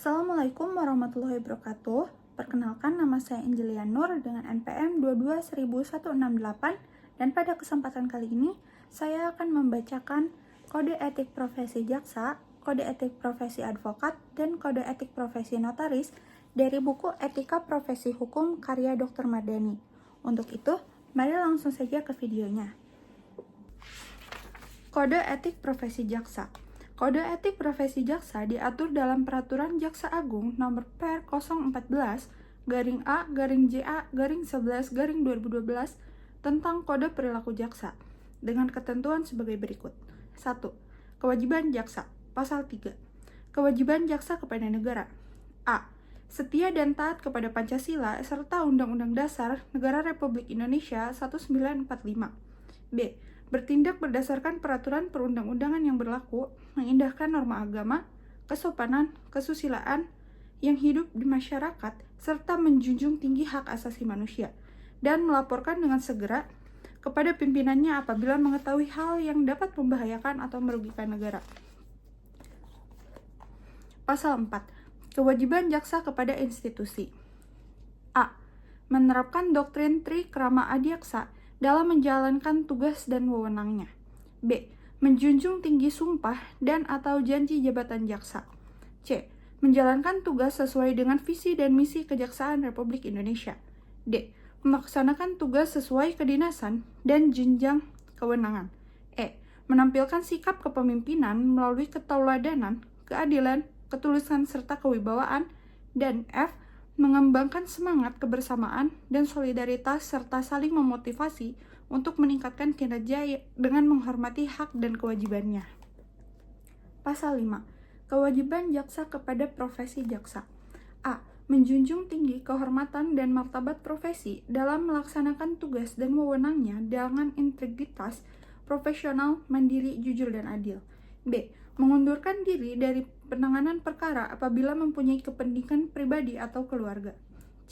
Assalamualaikum warahmatullahi wabarakatuh. Perkenalkan, nama saya Angelia Nur dengan NPM 22.168 dan pada kesempatan kali ini saya akan membacakan Kode Etik Profesi Jaksa, Kode Etik Profesi Advokat, dan Kode Etik Profesi Notaris dari buku Etika Profesi Hukum karya Dr. Mardani. Untuk itu, mari langsung saja ke videonya. Kode Etik Profesi Jaksa. Kode etik profesi jaksa diatur dalam Peraturan Jaksa Agung Nomor Per 014-A-JA-11-2012 tentang Kode Perilaku Jaksa dengan ketentuan sebagai berikut. 1. Kewajiban jaksa. Pasal 3. Kewajiban jaksa kepada negara. A. Setia dan taat kepada Pancasila serta Undang-Undang Dasar Negara Republik Indonesia 1945. B. Bertindak berdasarkan peraturan perundang-undangan yang berlaku, mengindahkan norma agama, kesopanan, kesusilaan yang hidup di masyarakat, serta menjunjung tinggi hak asasi manusia, dan melaporkan dengan segera kepada pimpinannya apabila mengetahui hal yang dapat membahayakan atau merugikan negara. Pasal 4. Kewajiban jaksa kepada institusi. A. Menerapkan doktrin Tri Krama Adiaksa dalam menjalankan tugas dan wewenangnya. B. Menjunjung tinggi sumpah dan atau janji jabatan jaksa. C. Menjalankan tugas sesuai dengan visi dan misi Kejaksaan Republik Indonesia. D. Melaksanakan tugas sesuai kedinasan dan jenjang kewenangan. E. Menampilkan sikap kepemimpinan melalui ketauladanan, keadilan, ketulusan serta kewibawaan. Dan F. Mengembangkan semangat kebersamaan dan solidaritas serta saling memotivasi untuk meningkatkan kinerja dengan menghormati hak dan kewajibannya. Pasal 5. Kewajiban jaksa kepada profesi jaksa. A. Menjunjung tinggi kehormatan dan martabat profesi dalam melaksanakan tugas dan wewenangnya dengan integritas, profesional, mandiri, jujur, dan adil. B. Mengundurkan diri dari penanganan perkara apabila mempunyai kepentingan pribadi atau keluarga.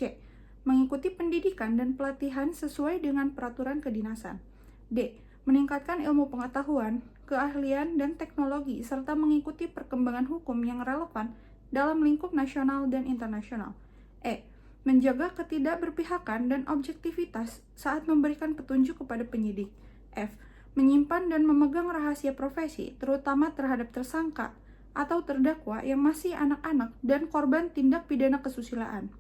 C. Mengikuti pendidikan dan pelatihan sesuai dengan peraturan kedinasan. D. Meningkatkan ilmu pengetahuan, keahlian, dan teknologi serta mengikuti perkembangan hukum yang relevan dalam lingkup nasional dan internasional. E. Menjaga ketidakberpihakan dan objektivitas saat memberikan petunjuk kepada penyidik. F. Menyimpan dan memegang rahasia profesi, terutama terhadap tersangka atau terdakwa yang masih anak-anak dan korban tindak pidana kesusilaan,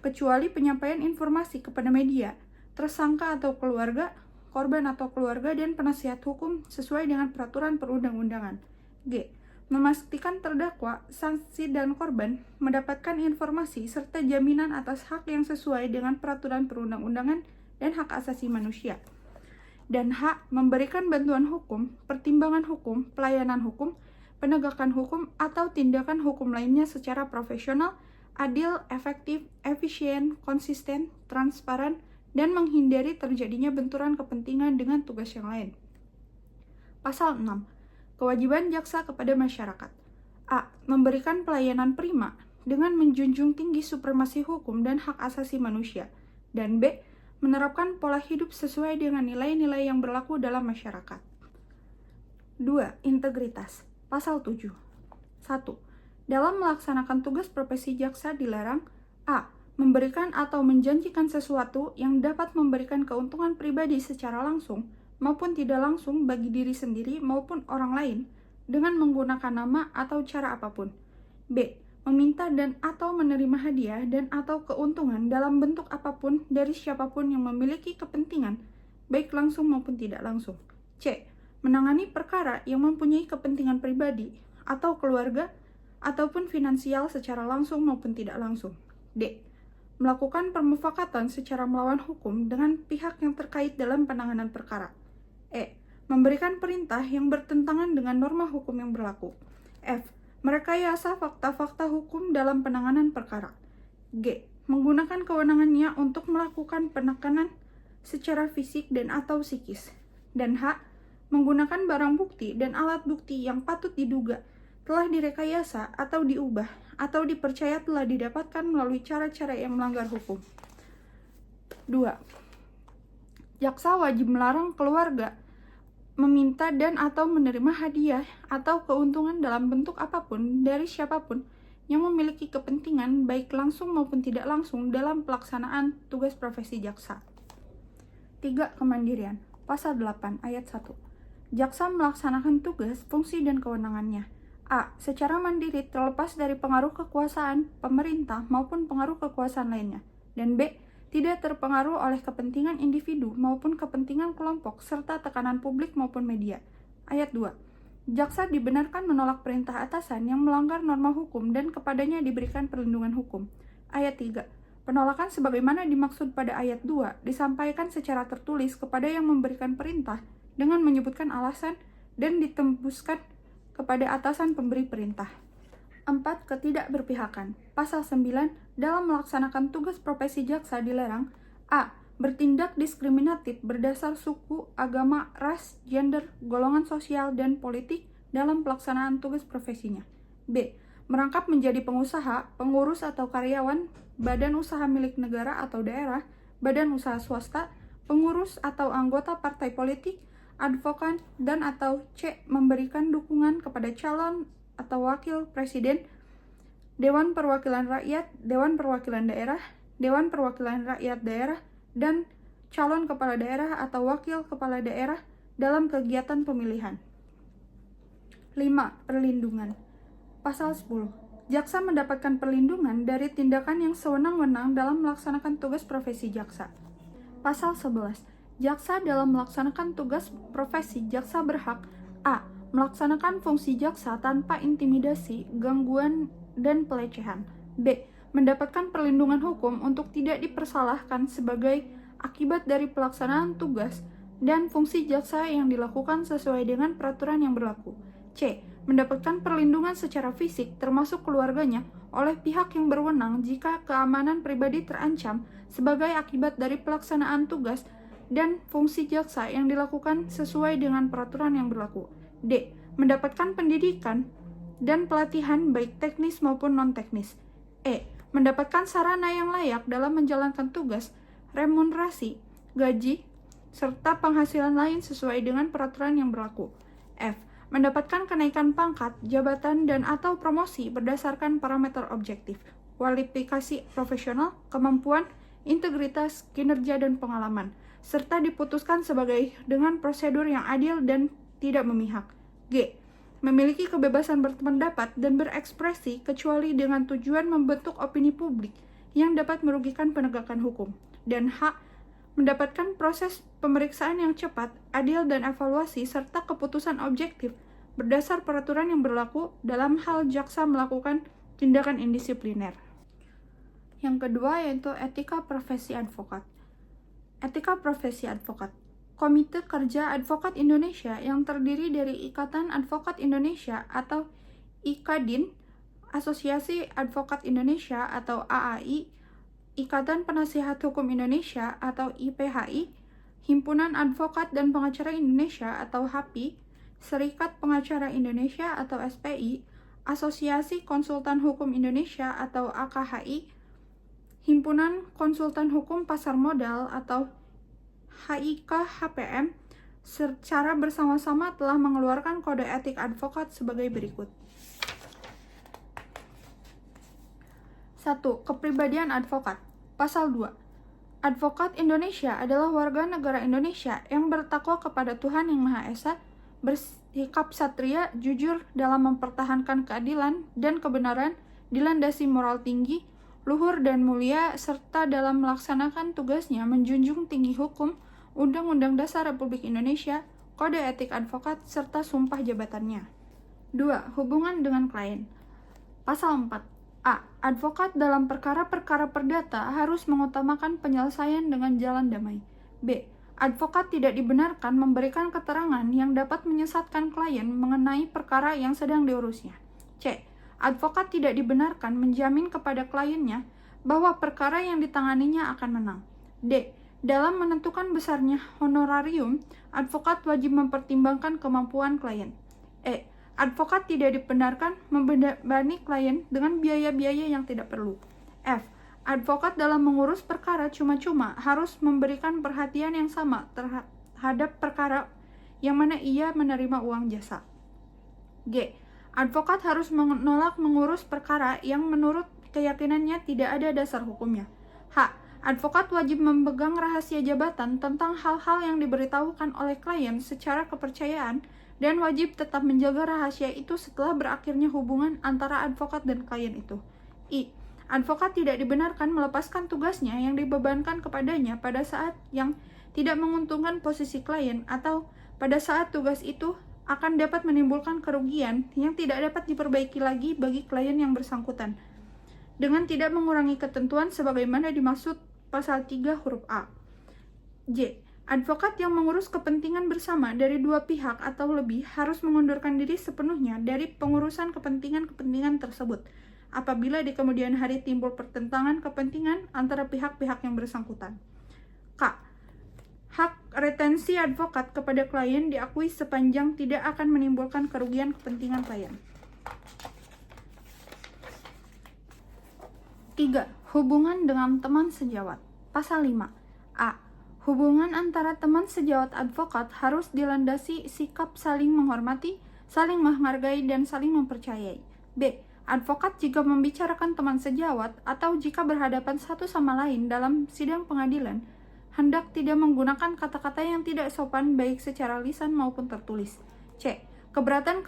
kecuali penyampaian informasi kepada media, tersangka atau keluarga, korban atau keluarga, dan penasihat hukum sesuai dengan peraturan perundang-undangan. G. Memastikan terdakwa, saksi, dan korban mendapatkan informasi serta jaminan atas hak yang sesuai dengan peraturan perundang-undangan dan hak asasi manusia. Dan H. Memberikan bantuan hukum, pertimbangan hukum, pelayanan hukum, penegakan hukum, atau tindakan hukum lainnya secara profesional, adil, efektif, efisien, konsisten, transparan, dan menghindari terjadinya benturan kepentingan dengan tugas yang lain. Pasal 6. Kewajiban jaksa kepada masyarakat. A. Memberikan pelayanan prima dengan menjunjung tinggi supremasi hukum dan hak asasi manusia. Dan B. Menerapkan pola hidup sesuai dengan nilai-nilai yang berlaku dalam masyarakat. 2. Integritas. Pasal 7. 1. Dalam melaksanakan tugas profesi jaksa dilarang A. Memberikan atau menjanjikan sesuatu yang dapat memberikan keuntungan pribadi secara langsung maupun tidak langsung bagi diri sendiri maupun orang lain dengan menggunakan nama atau cara apapun. B. Meminta dan atau menerima hadiah dan atau keuntungan dalam bentuk apapun dari siapapun yang memiliki kepentingan, baik langsung maupun tidak langsung. C. Menangani perkara yang mempunyai kepentingan pribadi atau keluarga ataupun finansial secara langsung maupun tidak langsung. D. Melakukan permufakatan secara melawan hukum dengan pihak yang terkait dalam penanganan perkara. E. Memberikan perintah yang bertentangan dengan norma hukum yang berlaku. F. Merekayasa fakta-fakta hukum dalam penanganan perkara. G. Menggunakan kewenangannya untuk melakukan penekanan secara fisik dan atau psikis. Dan H. Menggunakan barang bukti dan alat bukti yang patut diduga telah direkayasa atau diubah atau dipercaya telah didapatkan melalui cara-cara yang melanggar hukum. 2. Jaksa wajib melarang keluarga meminta dan atau menerima hadiah atau keuntungan dalam bentuk apapun dari siapapun yang memiliki kepentingan baik langsung maupun tidak langsung dalam pelaksanaan tugas profesi jaksa. 3. Kemandirian. Pasal 8 ayat 1. Jaksa melaksanakan tugas, fungsi, dan kewenangannya. A. Secara mandiri terlepas dari pengaruh kekuasaan pemerintah maupun pengaruh kekuasaan lainnya. Dan B. Tidak terpengaruh oleh kepentingan individu maupun kepentingan kelompok serta tekanan publik maupun media. Ayat 2. Jaksa dibenarkan menolak perintah atasan yang melanggar norma hukum dan kepadanya diberikan perlindungan hukum. Ayat 3. Penolakan sebagaimana dimaksud pada ayat 2 disampaikan secara tertulis kepada yang memberikan perintah dengan menyebutkan alasan dan ditembuskan kepada atasan pemberi perintah. 4. Ketidakberpihakan. Pasal 9, dalam melaksanakan tugas profesi jaksa dilarang A. Bertindak diskriminatif berdasar suku, agama, ras, gender, golongan sosial, dan politik dalam pelaksanaan tugas profesinya. B. Merangkap menjadi pengusaha, pengurus atau karyawan, badan usaha milik negara atau daerah, badan usaha swasta, pengurus atau anggota partai politik, advokat, dan atau C. Memberikan dukungan kepada calon atau wakil presiden, Dewan Perwakilan Rakyat, Dewan Perwakilan Daerah, Dewan Perwakilan Rakyat Daerah, dan calon kepala daerah atau wakil kepala daerah dalam kegiatan pemilihan. 5. Perlindungan. Pasal 10. Jaksa mendapatkan perlindungan dari tindakan yang sewenang-wenang dalam melaksanakan tugas profesi jaksa. Pasal 11. Jaksa dalam melaksanakan tugas profesi jaksa berhak A. Melaksanakan fungsi jaksa tanpa intimidasi, gangguan, dan pelecehan. B. Mendapatkan perlindungan hukum untuk tidak dipersalahkan sebagai akibat dari pelaksanaan tugas dan fungsi jaksa yang dilakukan sesuai dengan peraturan yang berlaku. C. Mendapatkan perlindungan secara fisik termasuk keluarganya oleh pihak yang berwenang jika keamanan pribadi terancam sebagai akibat dari pelaksanaan tugas dan fungsi jaksa yang dilakukan sesuai dengan peraturan yang berlaku. D. Mendapatkan pendidikan dan pelatihan baik teknis maupun non-teknis. E. Mendapatkan sarana yang layak dalam menjalankan tugas, remunerasi, gaji, serta penghasilan lain sesuai dengan peraturan yang berlaku. F. Mendapatkan kenaikan pangkat, jabatan, dan atau promosi berdasarkan parameter objektif, kualifikasi profesional, kemampuan, integritas, kinerja, dan pengalaman, serta diputuskan sebagai dengan prosedur yang adil dan tidak memihak. G. Memiliki kebebasan berpendapat dan berekspresi kecuali dengan tujuan membentuk opini publik yang dapat merugikan penegakan hukum. Dan H. Mendapatkan proses pemeriksaan yang cepat, adil, dan evaluasi serta keputusan objektif berdasar peraturan yang berlaku dalam hal jaksa melakukan tindakan indisipliner. Yang kedua yaitu etika profesi advokat. Etika profesi advokat. Komite Kerja Advokat Indonesia yang terdiri dari Ikatan Advokat Indonesia atau IKADIN, Asosiasi Advokat Indonesia atau AAI, Ikatan Penasihat Hukum Indonesia atau IPHI, Himpunan Advokat dan Pengacara Indonesia atau HAPI, Serikat Pengacara Indonesia atau SPI, Asosiasi Konsultan Hukum Indonesia atau AKHI, Himpunan Konsultan Hukum Pasar Modal atau HIK-HPM secara bersama-sama telah mengeluarkan kode etik advokat sebagai berikut. 1. Kepribadian advokat. Pasal 2. Advokat Indonesia adalah warga negara Indonesia yang bertakwa kepada Tuhan Yang Maha Esa, bersikap satria, jujur dalam mempertahankan keadilan dan kebenaran, dilandasi moral tinggi, luhur dan mulia, serta dalam melaksanakan tugasnya menjunjung tinggi hukum, Undang-Undang Dasar Republik Indonesia, Kode Etik Advokat, serta sumpah jabatannya. 2. Hubungan dengan klien. Pasal 4. A. Advokat dalam perkara-perkara perdata harus mengutamakan penyelesaian dengan jalan damai. B. Advokat tidak dibenarkan memberikan keterangan yang dapat menyesatkan klien mengenai perkara yang sedang diurusnya. C. Advokat tidak dibenarkan menjamin kepada kliennya bahwa perkara yang ditanganinya akan menang. D. Dalam menentukan besarnya honorarium, advokat wajib mempertimbangkan kemampuan klien. E. Advokat tidak dibenarkan membebani klien dengan biaya-biaya yang tidak perlu. F. Advokat dalam mengurus perkara cuma-cuma harus memberikan perhatian yang sama terhadap perkara yang mana ia menerima uang jasa. G. Advokat harus menolak mengurus perkara yang menurut keyakinannya tidak ada dasar hukumnya. H. Advokat wajib memegang rahasia jabatan tentang hal-hal yang diberitahukan oleh klien secara kepercayaan dan wajib tetap menjaga rahasia itu setelah berakhirnya hubungan antara advokat dan klien itu. I. Advokat tidak dibenarkan melepaskan tugasnya yang dibebankan kepadanya pada saat yang tidak menguntungkan posisi klien atau pada saat tugas itu akan dapat menimbulkan kerugian yang tidak dapat diperbaiki lagi bagi klien yang bersangkutan, dengan tidak mengurangi ketentuan sebagaimana dimaksud pasal 3 huruf A. J. Advokat yang mengurus kepentingan bersama dari dua pihak atau lebih harus mengundurkan diri sepenuhnya dari pengurusan kepentingan-kepentingan tersebut apabila di kemudian hari timbul pertentangan kepentingan antara pihak-pihak yang bersangkutan. K. Hak retensi advokat kepada klien diakui sepanjang tidak akan menimbulkan kerugian kepentingan klien. 3. Hubungan dengan teman sejawat. Pasal 5. A. Hubungan antara teman sejawat advokat harus dilandasi sikap saling menghormati, saling menghargai, dan saling mempercayai. B. Advokat jika membicarakan teman sejawat atau jika berhadapan satu sama lain dalam sidang pengadilan, hendak tidak menggunakan kata-kata yang tidak sopan baik secara lisan maupun tertulis. C. Keberatan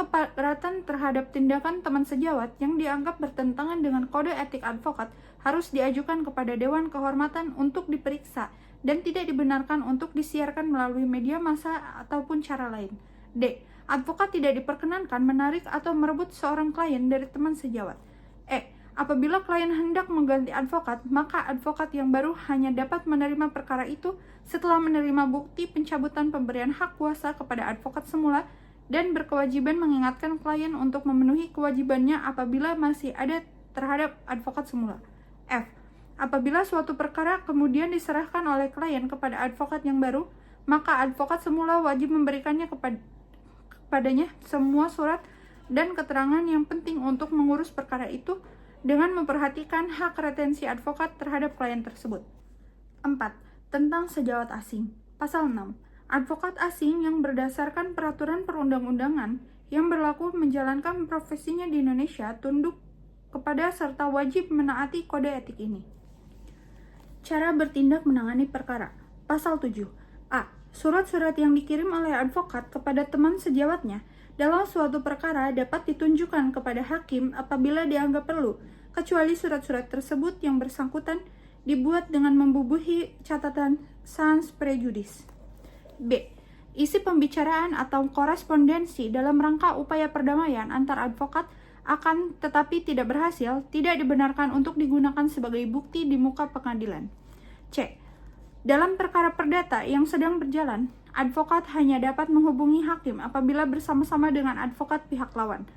terhadap tindakan teman sejawat yang dianggap bertentangan dengan kode etik advokat harus diajukan kepada Dewan Kehormatan untuk diperiksa dan tidak dibenarkan untuk disiarkan melalui media massa ataupun cara lain. D. Advokat tidak diperkenankan menarik atau merebut seorang klien dari teman sejawat. E. Apabila klien hendak mengganti advokat, maka advokat yang baru hanya dapat menerima perkara itu setelah menerima bukti pencabutan pemberian hak kuasa kepada advokat semula dan berkewajiban mengingatkan klien untuk memenuhi kewajibannya apabila masih ada terhadap advokat semula. F. Apabila suatu perkara kemudian diserahkan oleh klien kepada advokat yang baru, maka advokat semula wajib memberikannya kepadanya semua surat dan keterangan yang penting untuk mengurus perkara itu dengan memperhatikan hak retensi advokat terhadap klien tersebut. 4. Tentang sejawat asing. Pasal 6. Advokat asing yang berdasarkan peraturan perundang-undangan yang berlaku menjalankan profesinya di Indonesia tunduk kepada serta wajib menaati kode etik ini. Cara bertindak menangani perkara. Pasal 7. A. Surat-surat yang dikirim oleh advokat kepada teman sejawatnya dalam suatu perkara dapat ditunjukkan kepada hakim apabila dianggap perlu, kecuali surat-surat tersebut yang bersangkutan dibuat dengan membubuhi catatan sans prejudice. B. Isi pembicaraan atau korespondensi dalam rangka upaya perdamaian antar advokat akan tetapi tidak berhasil, tidak dibenarkan untuk digunakan sebagai bukti di muka pengadilan. C. Dalam perkara perdata yang sedang berjalan, advokat hanya dapat menghubungi hakim apabila bersama-sama dengan advokat pihak lawan,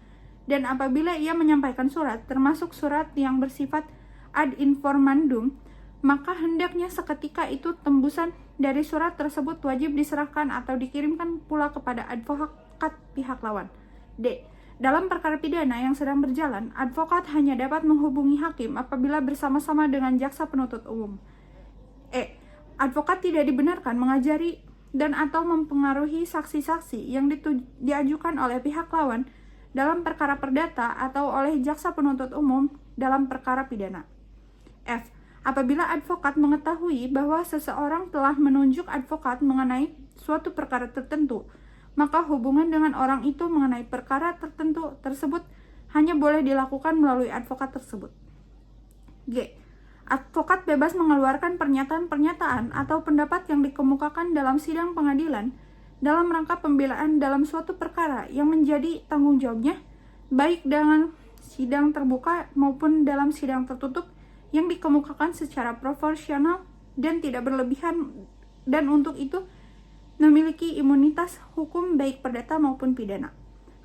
dan apabila ia menyampaikan surat, termasuk surat yang bersifat ad informandum, maka hendaknya seketika itu tembusan dari surat tersebut wajib diserahkan atau dikirimkan pula kepada advokat pihak lawan. D. Dalam perkara pidana yang sedang berjalan, advokat hanya dapat menghubungi hakim apabila bersama-sama dengan jaksa penuntut umum. E. Advokat tidak dibenarkan mengajari dan atau mempengaruhi saksi-saksi yang diajukan oleh pihak lawan dalam perkara perdata atau oleh jaksa penuntut umum dalam perkara pidana. F. Apabila advokat mengetahui bahwa seseorang telah menunjuk advokat mengenai suatu perkara tertentu, maka hubungan dengan orang itu mengenai perkara tertentu tersebut hanya boleh dilakukan melalui advokat tersebut. G. Advokat bebas mengeluarkan pernyataan-pernyataan atau pendapat yang dikemukakan dalam sidang pengadilan dalam rangka pembelaan dalam suatu perkara yang menjadi tanggung jawabnya, baik dalam sidang terbuka maupun dalam sidang tertutup yang dikemukakan secara proporsional dan tidak berlebihan, dan untuk itu memiliki imunitas hukum baik perdata maupun pidana.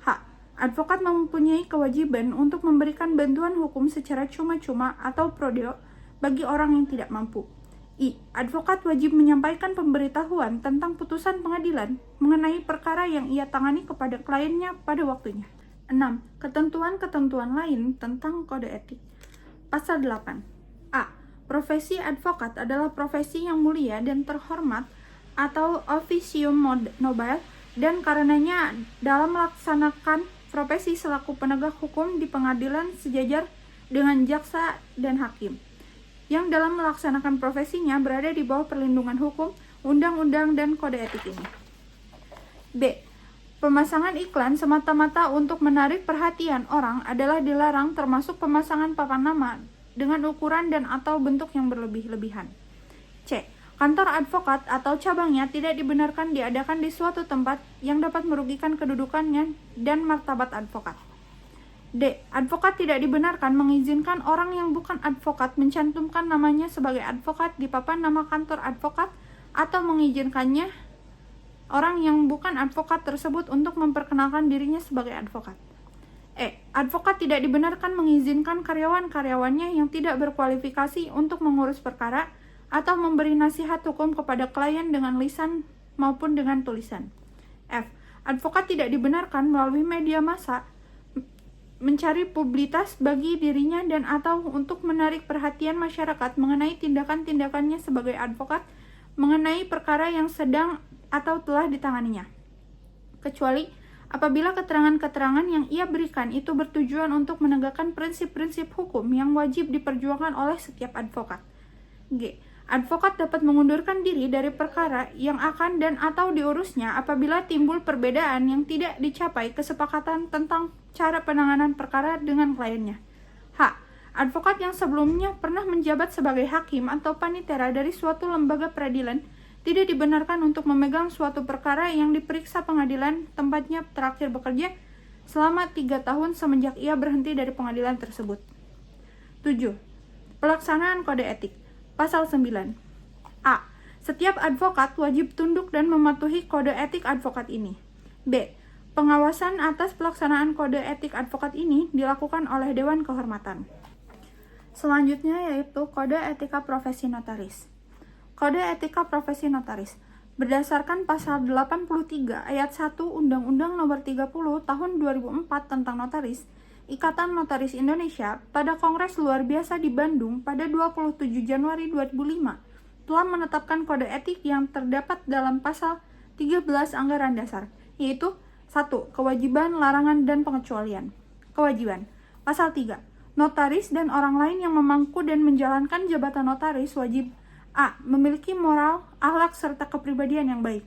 H. Advokat mempunyai kewajiban untuk memberikan bantuan hukum secara cuma-cuma atau pro deo bagi orang yang tidak mampu. I. Advokat wajib menyampaikan pemberitahuan tentang putusan pengadilan mengenai perkara yang ia tangani kepada kliennya pada waktunya. 6. Ketentuan-ketentuan lain tentang kode etik. Pasal 8. A. Profesi advokat adalah profesi yang mulia dan terhormat atau officium nobile, dan karenanya dalam melaksanakan profesi selaku penegak hukum di pengadilan sejajar dengan jaksa dan hakim, yang dalam melaksanakan profesinya berada di bawah perlindungan hukum, undang-undang, dan kode etik ini. B. Pemasangan iklan semata-mata untuk menarik perhatian orang adalah dilarang, termasuk pemasangan papan nama dengan ukuran dan atau bentuk yang berlebih-lebihan. C. Kantor advokat atau cabangnya tidak dibenarkan diadakan di suatu tempat yang dapat merugikan kedudukannya dan martabat advokat. D. Advokat tidak dibenarkan mengizinkan orang yang bukan advokat mencantumkan namanya sebagai advokat di papan nama kantor advokat atau mengizinkannya orang yang bukan advokat tersebut untuk memperkenalkan dirinya sebagai advokat. E. Advokat tidak dibenarkan mengizinkan karyawan-karyawannya yang tidak berkualifikasi untuk mengurus perkara atau memberi nasihat hukum kepada klien dengan lisan maupun dengan tulisan. F. Advokat tidak dibenarkan melalui media massa mencari publisitas bagi dirinya dan atau untuk menarik perhatian masyarakat mengenai tindakan-tindakannya sebagai advokat mengenai perkara yang sedang atau telah ditanganinya, kecuali apabila keterangan-keterangan yang ia berikan itu bertujuan untuk menegakkan prinsip-prinsip hukum yang wajib diperjuangkan oleh setiap advokat. G. Advokat dapat mengundurkan diri dari perkara yang akan dan atau diurusnya apabila timbul perbedaan yang tidak dicapai kesepakatan tentang cara penanganan perkara dengan kliennya. H. Advokat yang sebelumnya pernah menjabat sebagai hakim atau panitera dari suatu lembaga peradilan tidak dibenarkan untuk memegang suatu perkara yang diperiksa pengadilan tempatnya terakhir bekerja selama 3 tahun semenjak ia berhenti dari pengadilan tersebut. 7. Pelaksanaan kode etik. Pasal 9. A. Setiap advokat wajib tunduk dan mematuhi kode etik advokat ini. B. Pengawasan atas pelaksanaan kode etik advokat ini dilakukan oleh Dewan Kehormatan. Selanjutnya yaitu Kode Etika Profesi Notaris. Kode Etika Profesi Notaris berdasarkan pasal 83 ayat 1 Undang-Undang Nomor 30 Tahun 2004 tentang Notaris, Ikatan Notaris Indonesia pada Kongres Luar Biasa di Bandung pada 27 Januari 2005 telah menetapkan kode etik yang terdapat dalam pasal 13 Anggaran Dasar, yaitu 1. Kewajiban, larangan, dan pengecualian. Kewajiban. Pasal 3. Notaris dan orang lain yang memangku dan menjalankan jabatan notaris wajib A. Memiliki moral, akhlak, serta kepribadian yang baik.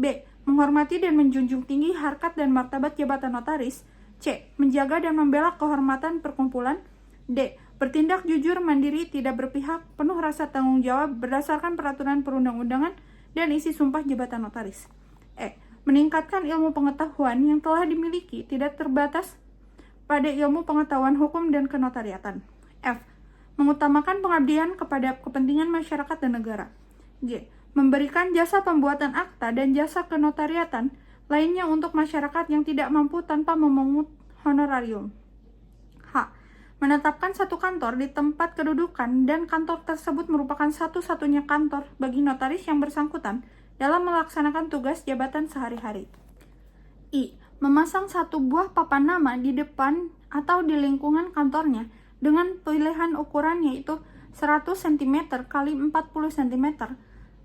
B. Menghormati dan menjunjung tinggi harkat dan martabat jabatan notaris. C. Menjaga dan membela kehormatan perkumpulan. D. Bertindak jujur, mandiri, tidak berpihak, penuh rasa tanggung jawab berdasarkan peraturan perundang-undangan dan isi sumpah jabatan notaris. E. Meningkatkan ilmu pengetahuan yang telah dimiliki tidak terbatas pada ilmu pengetahuan hukum dan kenotariatan. F. Mengutamakan pengabdian kepada kepentingan masyarakat dan negara. G. Memberikan jasa pembuatan akta dan jasa kenotariatan lainnya untuk masyarakat yang tidak mampu tanpa memungut honorarium. H. Menetapkan satu kantor di tempat kedudukan dan kantor tersebut merupakan satu-satunya kantor bagi notaris yang bersangkutan dalam melaksanakan tugas jabatan sehari-hari. I. Memasang satu buah papan nama di depan atau di lingkungan kantornya dengan pilihan ukuran yaitu 100 cm x 40 cm,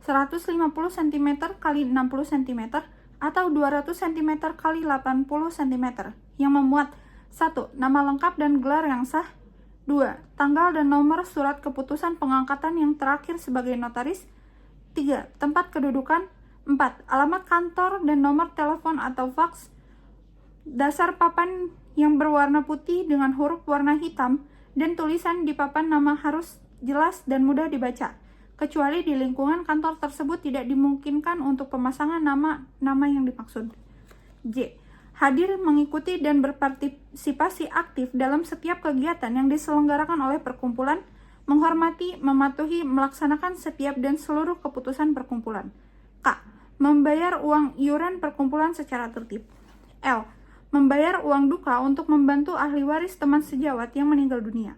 150 cm x 60 cm, atau 200 cm x 80 cm yang memuat 1. Nama lengkap dan gelar yang sah. 2. Tanggal dan nomor surat keputusan pengangkatan yang terakhir sebagai notaris. 3. Tempat kedudukan. 4. Alamat kantor dan nomor telepon atau faks. Dasar papan yang berwarna putih dengan huruf warna hitam dan tulisan di papan nama harus jelas dan mudah dibaca, kecuali di lingkungan kantor tersebut tidak dimungkinkan untuk pemasangan nama yang dimaksud. J. Hadir, mengikuti, dan berpartisipasi aktif dalam setiap kegiatan yang diselenggarakan oleh perkumpulan, menghormati, mematuhi, melaksanakan setiap dan seluruh keputusan perkumpulan. K. Membayar uang iuran perkumpulan secara tertib. L. Membayar uang duka untuk membantu ahli waris teman sejawat yang meninggal dunia.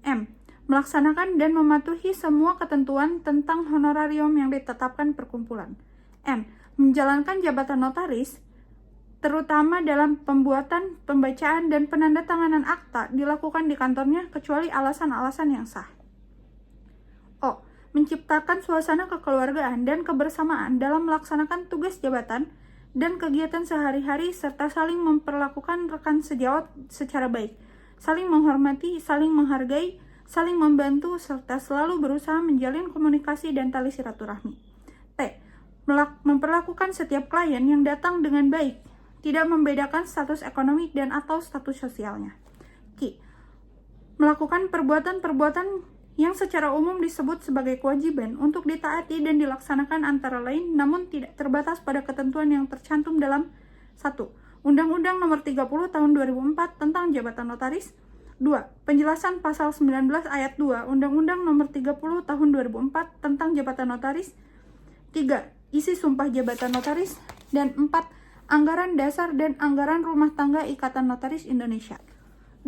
M. Melaksanakan dan mematuhi semua ketentuan tentang honorarium yang ditetapkan perkumpulan. N. Menjalankan jabatan notaris, terutama dalam pembuatan, pembacaan, dan penandatanganan akta dilakukan di kantornya kecuali alasan-alasan yang sah. O. Menciptakan suasana kekeluargaan dan kebersamaan dalam melaksanakan tugas jabatan dan kegiatan sehari-hari serta saling memperlakukan rekan sejawat secara baik, saling menghormati, saling menghargai, saling membantu, serta selalu berusaha menjalin komunikasi dan tali silaturahmi. T. Memperlakukan setiap klien yang datang dengan baik, tidak membedakan status ekonomi dan atau status sosialnya. Q. Melakukan perbuatan-perbuatan yang secara umum disebut sebagai kewajiban untuk ditaati dan dilaksanakan antara lain, namun tidak terbatas pada ketentuan yang tercantum dalam 1. Undang-Undang Nomor 30 Tahun 2004 tentang Jabatan Notaris. 2. Penjelasan Pasal 19 Ayat 2 Undang-Undang Nomor 30 Tahun 2004 tentang Jabatan Notaris. 3. Isi Sumpah Jabatan Notaris. Dan 4. Anggaran Dasar dan Anggaran Rumah Tangga Ikatan Notaris Indonesia.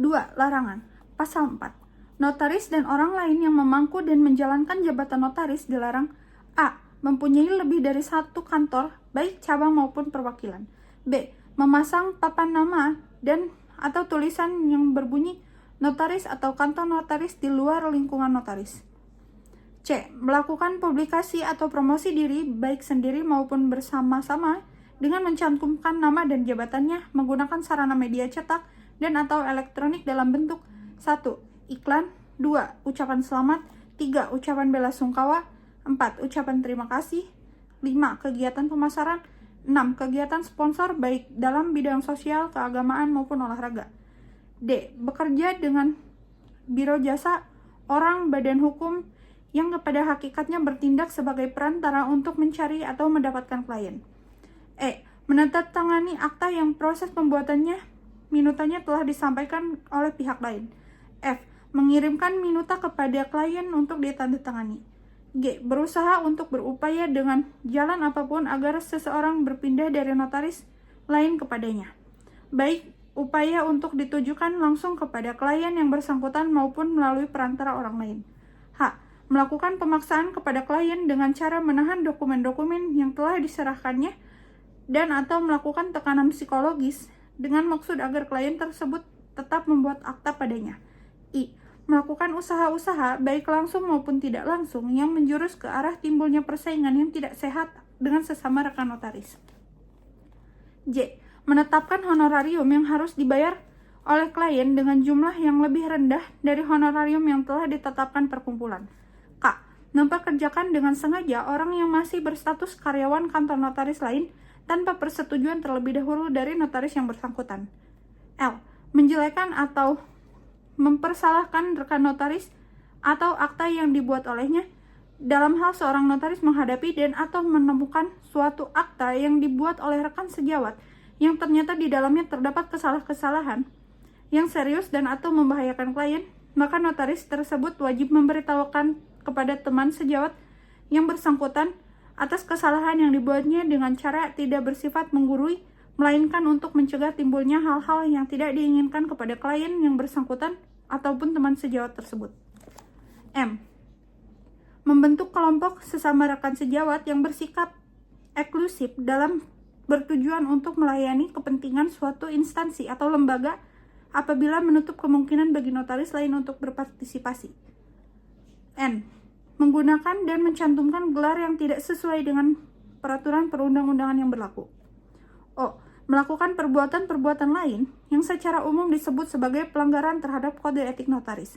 2. Larangan. Pasal 4. Notaris dan orang lain yang memangku dan menjalankan jabatan notaris dilarang: A. Mempunyai lebih dari satu kantor, baik cabang maupun perwakilan. B. Memasang papan nama dan atau tulisan yang berbunyi notaris atau kantor notaris di luar lingkungan notaris. C. Melakukan publikasi atau promosi diri baik sendiri maupun bersama-sama dengan mencantumkan nama dan jabatannya menggunakan sarana media cetak dan atau elektronik dalam bentuk 1. Iklan. 2. Ucapan selamat. 3. Ucapan bela sungkawa. 4. Ucapan terima kasih. 5. Kegiatan pemasaran. 6. Kegiatan sponsor baik dalam bidang sosial, keagamaan maupun olahraga. D. Bekerja dengan biro jasa, orang, badan hukum yang pada hakikatnya bertindak sebagai perantara untuk mencari atau mendapatkan klien. E. Menandatangani akta yang proses pembuatannya minutanya telah disampaikan oleh pihak lain. F. Mengirimkan minuta kepada klien untuk ditandatangani. G. Berusaha untuk berupaya dengan jalan apapun agar seseorang berpindah dari notaris lain kepadanya, baik upaya untuk ditujukan langsung kepada klien yang bersangkutan maupun melalui perantara orang lain. H. Melakukan pemaksaan kepada klien dengan cara menahan dokumen-dokumen yang telah diserahkannya dan atau melakukan tekanan psikologis dengan maksud agar klien tersebut tetap membuat akta padanya. I. Melakukan usaha-usaha baik langsung maupun tidak langsung yang menjurus ke arah timbulnya persaingan yang tidak sehat dengan sesama rekan notaris. J. Menetapkan honorarium yang harus dibayar oleh klien dengan jumlah yang lebih rendah dari honorarium yang telah ditetapkan perkumpulan. K. Mempekerjakan dengan sengaja orang yang masih berstatus karyawan kantor notaris lain tanpa persetujuan terlebih dahulu dari notaris yang bersangkutan. L. Menjelekan atau mempersalahkan rekan notaris atau akta yang dibuat olehnya dalam hal seorang notaris menghadapi dan atau menemukan suatu akta yang dibuat oleh rekan sejawat yang ternyata di dalamnya terdapat kesalahan yang serius dan atau membahayakan klien, maka notaris tersebut wajib memberitahukan kepada teman sejawat yang bersangkutan atas kesalahan yang dibuatnya dengan cara tidak bersifat menggurui, melainkan untuk mencegah timbulnya hal-hal yang tidak diinginkan kepada klien yang bersangkutan ataupun teman sejawat tersebut. M. Membentuk kelompok sesama rekan sejawat yang bersikap eksklusif dalam bertujuan untuk melayani kepentingan suatu instansi atau lembaga apabila menutup kemungkinan bagi notaris lain untuk berpartisipasi. N. Menggunakan dan mencantumkan gelar yang tidak sesuai dengan peraturan perundang-undangan yang berlaku. O. Melakukan perbuatan-perbuatan lain yang secara umum disebut sebagai pelanggaran terhadap kode etik notaris,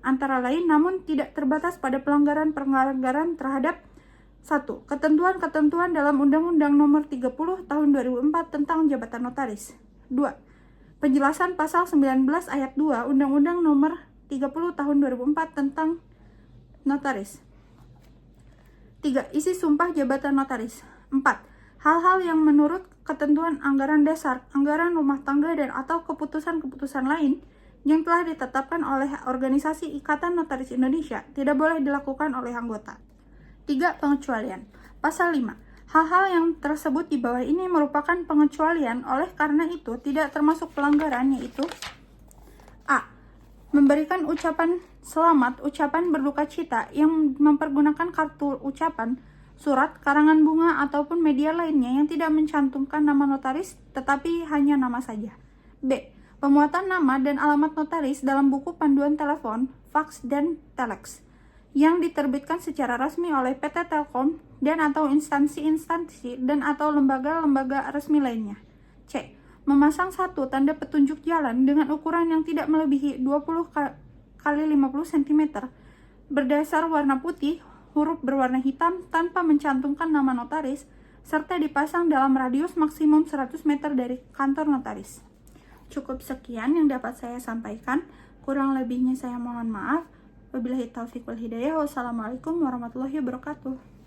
antara lain namun tidak terbatas pada pelanggaran-pelanggaran terhadap 1. Ketentuan-ketentuan dalam Undang-Undang Nomor 30 Tahun 2004 tentang Jabatan Notaris. 2. Penjelasan Pasal 19 Ayat 2 Undang-Undang Nomor 30 Tahun 2004 tentang Notaris. 3. Isi Sumpah Jabatan Notaris. 4. Hal-hal yang menurut ketentuan anggaran dasar, anggaran rumah tangga, dan atau keputusan-keputusan lain yang telah ditetapkan oleh Organisasi Ikatan Notaris Indonesia tidak boleh dilakukan oleh anggota. 3. Pengecualian. Pasal 5. Hal-hal yang tersebut di bawah ini merupakan pengecualian, oleh karena itu tidak termasuk pelanggaran, yaitu A. Memberikan ucapan selamat, ucapan berduka cita yang mempergunakan kartu ucapan, surat, karangan bunga, ataupun media lainnya yang tidak mencantumkan nama notaris tetapi hanya nama saja. B. Pemuatan nama dan alamat notaris dalam buku panduan telepon, faks, dan telex yang diterbitkan secara resmi oleh PT Telkom dan atau instansi-instansi dan atau lembaga-lembaga resmi lainnya. C. Memasang satu tanda petunjuk jalan dengan ukuran yang tidak melebihi 20 kali 50 cm berdasar warna putih, huruf berwarna hitam tanpa mencantumkan nama notaris, serta dipasang dalam radius maksimum 100 meter dari kantor notaris. Cukup sekian yang dapat saya sampaikan. Kurang lebihnya saya mohon maaf. Wabillahi taufiq wal hidayah. Wassalamualaikum warahmatullahi wabarakatuh.